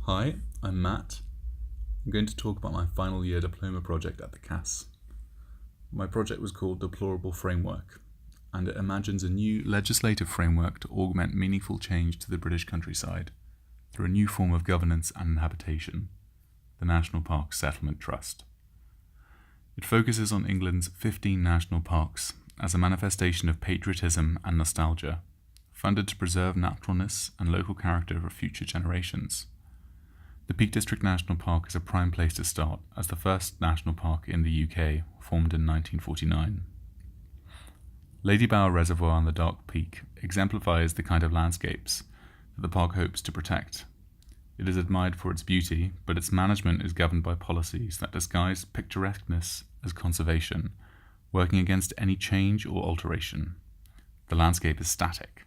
Hi, I'm Matt. I'm going to talk about my final year diploma project at the CAS. My project was called Deplorable Framework, and it imagines a new legislative framework to augment meaningful change to the British countryside through a new form of governance and habitation, the National Parks Settlement Trust. It focuses on England's 15 national parks as a manifestation of patriotism and nostalgia, funded to preserve naturalness and local character for future generations. The Peak District National Park is a prime place to start as the first national park in the UK, formed in 1949. Lady Bower Reservoir on the Dark Peak exemplifies the kind of landscapes that the park hopes to protect. It is admired for its beauty, but its management is governed by policies that disguise picturesqueness as conservation, working against any change or alteration. The landscape is static.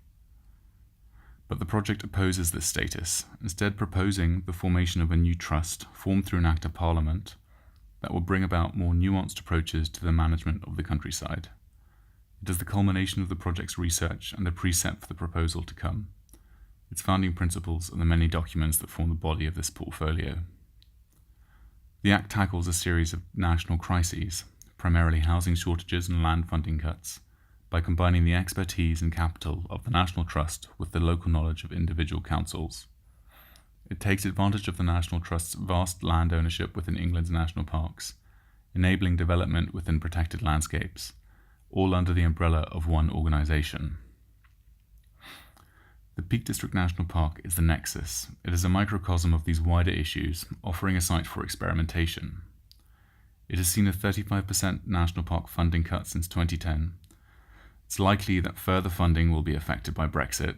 But the project opposes this status, instead proposing the formation of a new trust formed through an Act of Parliament that will bring about more nuanced approaches to the management of the countryside. It is the culmination of the project's research and the precept for the proposal to come. Its founding principles are the many documents that form the body of this portfolio. The Act tackles a series of national crises, primarily housing shortages and land funding cuts, by combining the expertise and capital of the National Trust with the local knowledge of individual councils. It takes advantage of the National Trust's vast land ownership within England's national parks, enabling development within protected landscapes, all under the umbrella of one organisation. The Peak District National Park is the nexus. It is a microcosm of these wider issues, offering a site for experimentation. It has seen a 35% national park funding cut since 2010. It's likely that further funding will be affected by Brexit,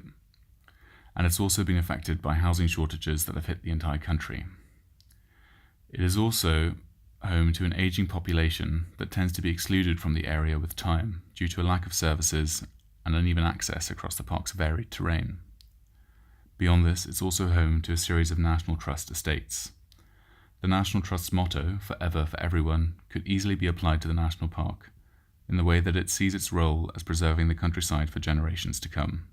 and it's also been affected by housing shortages that have hit the entire country. It is also home to an ageing population that tends to be excluded from the area with time due to a lack of services and uneven access across the park's varied terrain. Beyond this, it's also home to a series of National Trust estates. The National Trust's motto, "Forever for Everyone," could easily be applied to the national park, in the way that it sees its role as preserving the countryside for generations to come.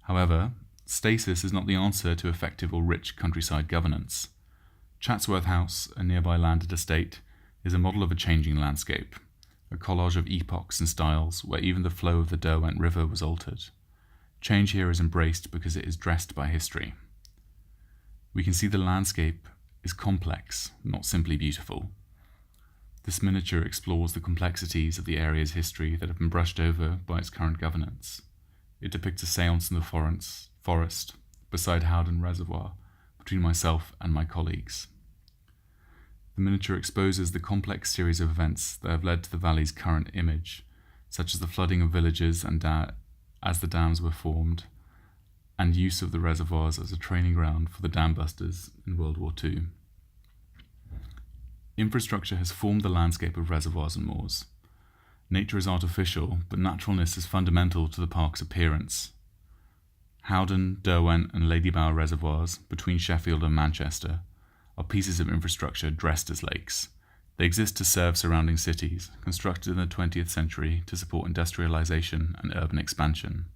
However, stasis is not the answer to effective or rich countryside governance. Chatsworth House, a nearby landed estate, is a model of a changing landscape, a collage of epochs and styles where even the flow of the Derwent River was altered. Change here is embraced because it is dressed by history. We can see the landscape is complex, not simply beautiful. This miniature explores the complexities of the area's history that have been brushed over by its current governance. It depicts a séance in the forest beside Howden Reservoir between myself and my colleagues. The miniature exposes the complex series of events that have led to the valley's current image, such as the flooding of villages and as the dams were formed, and use of the reservoirs as a training ground for the dam busters in World War II. Infrastructure has formed the landscape of reservoirs and moors. Nature is artificial, but naturalness is fundamental to the park's appearance. Howden, Derwent and Lady Bower reservoirs, between Sheffield and Manchester, are pieces of infrastructure dressed as lakes. They exist to serve surrounding cities, constructed in the 20th century to support industrialisation and urban expansion.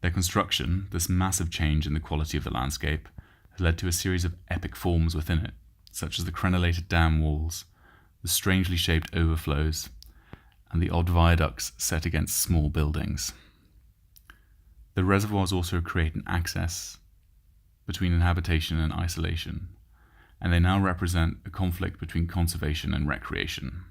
Their construction, this massive change in the quality of the landscape, has led to a series of epic forms within it, such as the crenellated dam walls, the strangely shaped overflows, and the odd viaducts set against small buildings. The reservoirs also create an axis between inhabitation and isolation, and they now represent a conflict between conservation and recreation.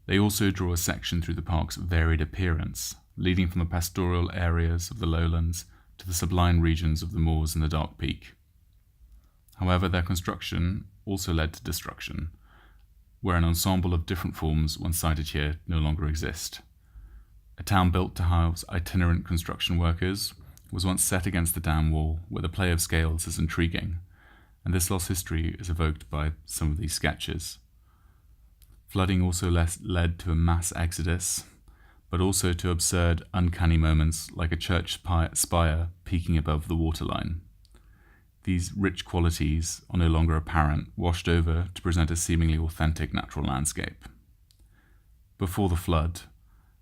They also draw a section through the park's varied appearance, leading from the pastoral areas of the lowlands to the sublime regions of the moors and the Dark Peak. However, their construction also led to destruction, where an ensemble of different forms once cited here no longer exist. A town built to house itinerant construction workers was once set against the dam wall, where the play of scales is intriguing, and this lost history is evoked by some of these sketches. Flooding also led to a mass exodus, but also to absurd, uncanny moments like a church spire peaking above the waterline. These rich qualities are no longer apparent, washed over to present a seemingly authentic natural landscape. Before the flood,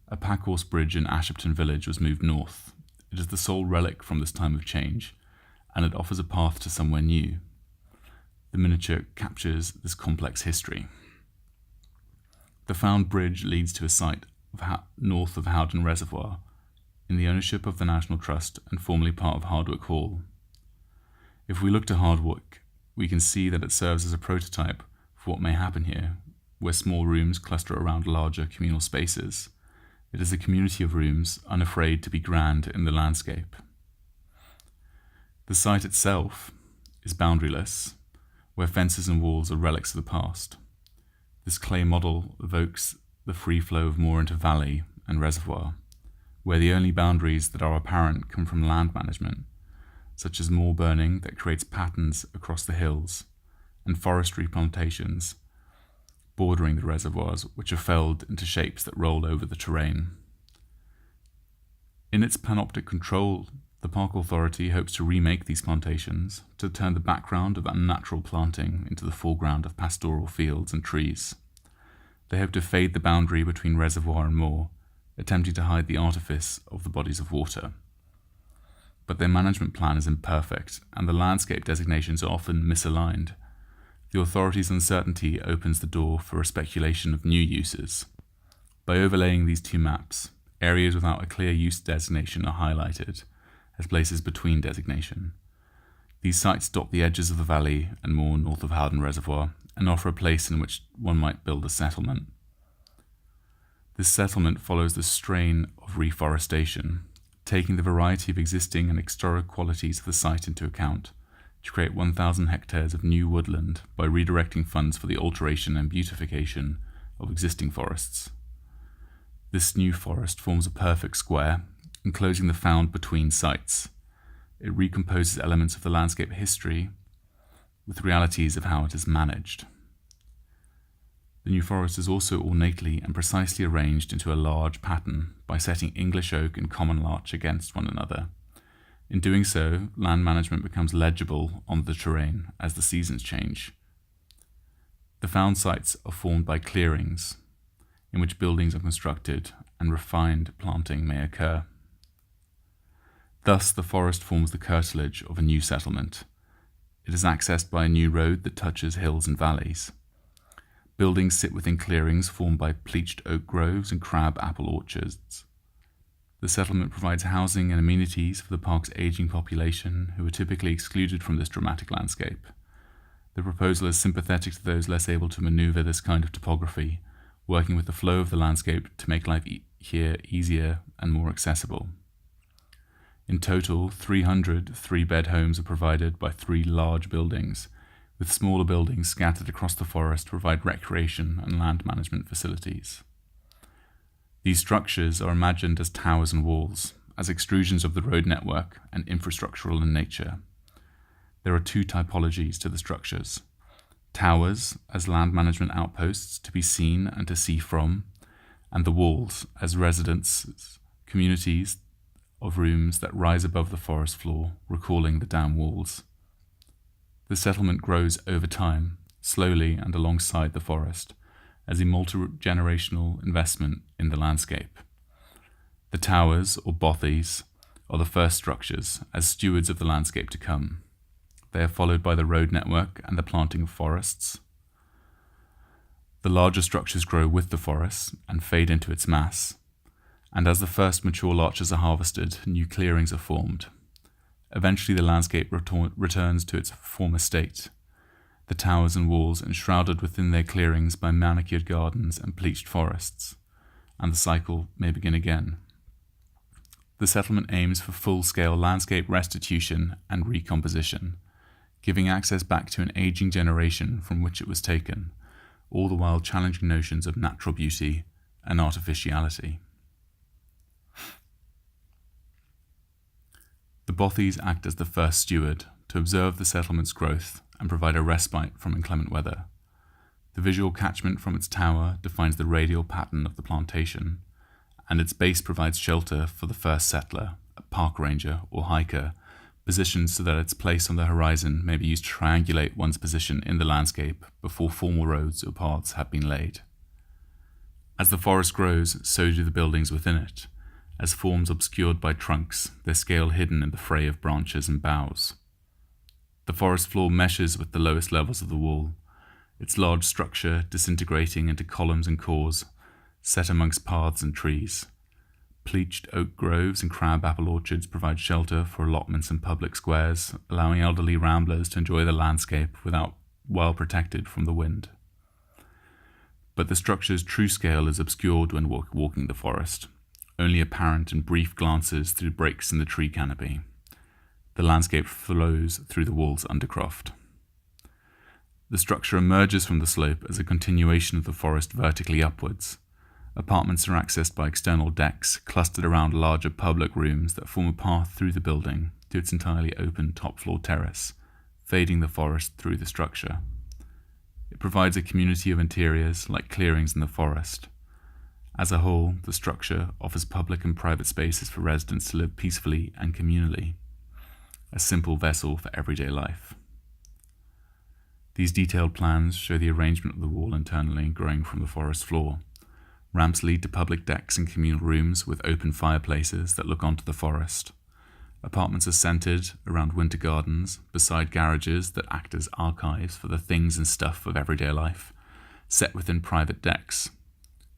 a Packhorse Bridge in Ashipton village was moved north. It is the sole relic from this time of change, and it offers a path to somewhere new. The miniature captures this complex history. The found bridge leads to a site north of Howden Reservoir, in the ownership of the National Trust and formerly part of Hardwick Hall. If we look to Hardwick, we can see that it serves as a prototype for what may happen here, where small rooms cluster around larger communal spaces. It is a community of rooms, unafraid to be grand in the landscape. The site itself is boundaryless, where fences and walls are relics of the past. This clay model evokes the free flow of moor into valley and reservoir, where the only boundaries that are apparent come from land management, such as moor burning that creates patterns across the hills, and forestry plantations bordering the reservoirs, which are felled into shapes that roll over the terrain. In its panoptic control, the Park Authority hopes to remake these plantations, to turn the background of unnatural planting into the foreground of pastoral fields and trees. They hope to fade the boundary between reservoir and moor, attempting to hide the artifice of the bodies of water. But their management plan is imperfect, and the landscape designations are often misaligned. The authority's uncertainty opens the door for a speculation of new uses. By overlaying these two maps, areas without a clear use designation are highlighted as places between designation. These sites dot the edges of the valley and moor north of Howden Reservoir and offer a place in which one might build a settlement. This settlement follows the strain of reforestation, taking the variety of existing and historic qualities of the site into account to create 1,000 hectares of new woodland by redirecting funds for the alteration and beautification of existing forests. This new forest forms a perfect square, enclosing the found between sites. It recomposes elements of the landscape history with realities of how it is managed. The new forest is also ornately and precisely arranged into a large pattern by setting English oak and common larch against one another. In doing so, land management becomes legible on the terrain as the seasons change. The found sites are formed by clearings, in which buildings are constructed and refined planting may occur. Thus, the forest forms the curtilage of a new settlement. It is accessed by a new road that touches hills and valleys. Buildings sit within clearings formed by pleached oak groves and crab apple orchards. The settlement provides housing and amenities for the park's aging population, who are typically excluded from this dramatic landscape. The proposal is sympathetic to those less able to maneuver this kind of topography, working with the flow of the landscape to make life here easier and more accessible. In total, 300 three-bed homes are provided by 3 large buildings, with smaller buildings scattered across the forest to provide recreation and land management facilities. These structures are imagined as towers and walls, as extrusions of the road network and infrastructural in nature. There are 2 typologies to the structures: towers as land management outposts to be seen and to see from, and the walls as residences, communities of rooms that rise above the forest floor, recalling the dam walls. The settlement grows over time, slowly and alongside the forest, as a multi-generational investment in the landscape. The towers, or bothies, are the first structures, as stewards of the landscape to come. They are followed by the road network and the planting of forests. The larger structures grow with the forest and fade into its mass, and as the first mature larches are harvested, new clearings are formed. Eventually the landscape returns to its former state, the towers and walls enshrouded within their clearings by manicured gardens and pleached forests, and the cycle may begin again. The settlement aims for full-scale landscape restitution and recomposition, giving access back to an aging generation from which it was taken, all the while challenging notions of natural beauty and artificiality. The bothies act as the first steward to observe the settlement's growth and provide a respite from inclement weather. The visual catchment from its tower defines the radial pattern of the plantation, and its base provides shelter for the first settler, a park ranger or hiker, positioned so that its place on the horizon may be used to triangulate one's position in the landscape before formal roads or paths have been laid. As the forest grows, so do the buildings within it, as forms obscured by trunks, their scale hidden in the fray of branches and boughs. The forest floor meshes with the lowest levels of the wall, its large structure disintegrating into columns and cores, set amongst paths and trees. Pleached oak groves and crab-apple orchards provide shelter for allotments and public squares, allowing elderly ramblers to enjoy the landscape while protected from the wind. But the structure's true scale is obscured when walking the forest, only apparent in brief glances through breaks in the tree canopy. The landscape flows through the wall's undercroft. The structure emerges from the slope as a continuation of the forest vertically upwards. Apartments are accessed by external decks clustered around larger public rooms that form a path through the building to its entirely open top-floor terrace, fading the forest through the structure. It provides a community of interiors like clearings in the forest. As a whole, the structure offers public and private spaces for residents to live peacefully and communally, a simple vessel for everyday life. These detailed plans show the arrangement of the wall internally growing from the forest floor. Ramps lead to public decks and communal rooms with open fireplaces that look onto the forest. Apartments are centered around winter gardens, beside garages that act as archives for the things and stuff of everyday life, set within private decks.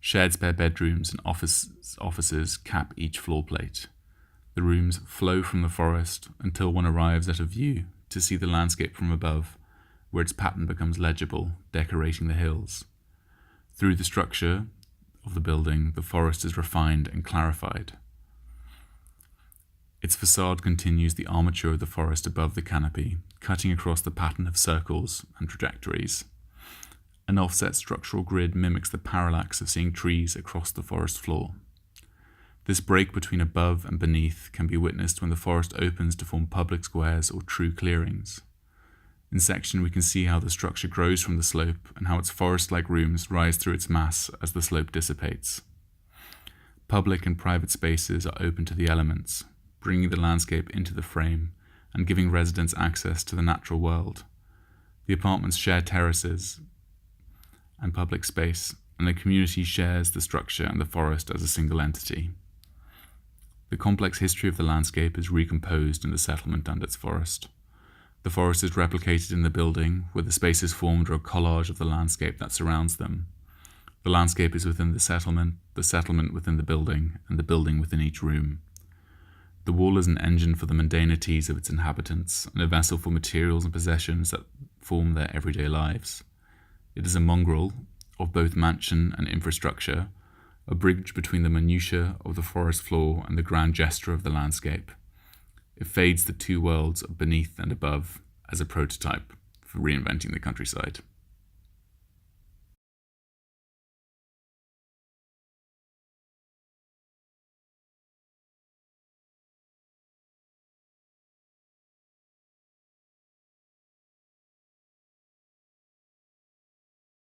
Shared spare bedrooms and offices cap each floor plate. The rooms flow from the forest until one arrives at a view to see the landscape from above, where its pattern becomes legible, decorating the hills. Through the structure of the building, the forest is refined and clarified. Its facade continues the armature of the forest above the canopy, cutting across the pattern of circles and trajectories. An offset structural grid mimics the parallax of seeing trees across the forest floor. This break between above and beneath can be witnessed when the forest opens to form public squares or true clearings. In section, we can see how the structure grows from the slope and how its forest-like rooms rise through its mass as the slope dissipates. Public and private spaces are open to the elements, bringing the landscape into the frame and giving residents access to the natural world. The apartments share terraces and public space, and the community shares the structure and the forest as a single entity. The complex history of the landscape is recomposed in the settlement and its forest. The forest is replicated in the building, where the spaces formed are a collage of the landscape that surrounds them. The landscape is within the settlement within the building, and the building within each room. The wall is an engine for the mundanities of its inhabitants, and a vessel for materials and possessions that form their everyday lives. It is a mongrel of both mansion and infrastructure, a bridge between the minutiae of the forest floor and the grand gesture of the landscape. It fades the two worlds of beneath and above as a prototype for reinventing the countryside.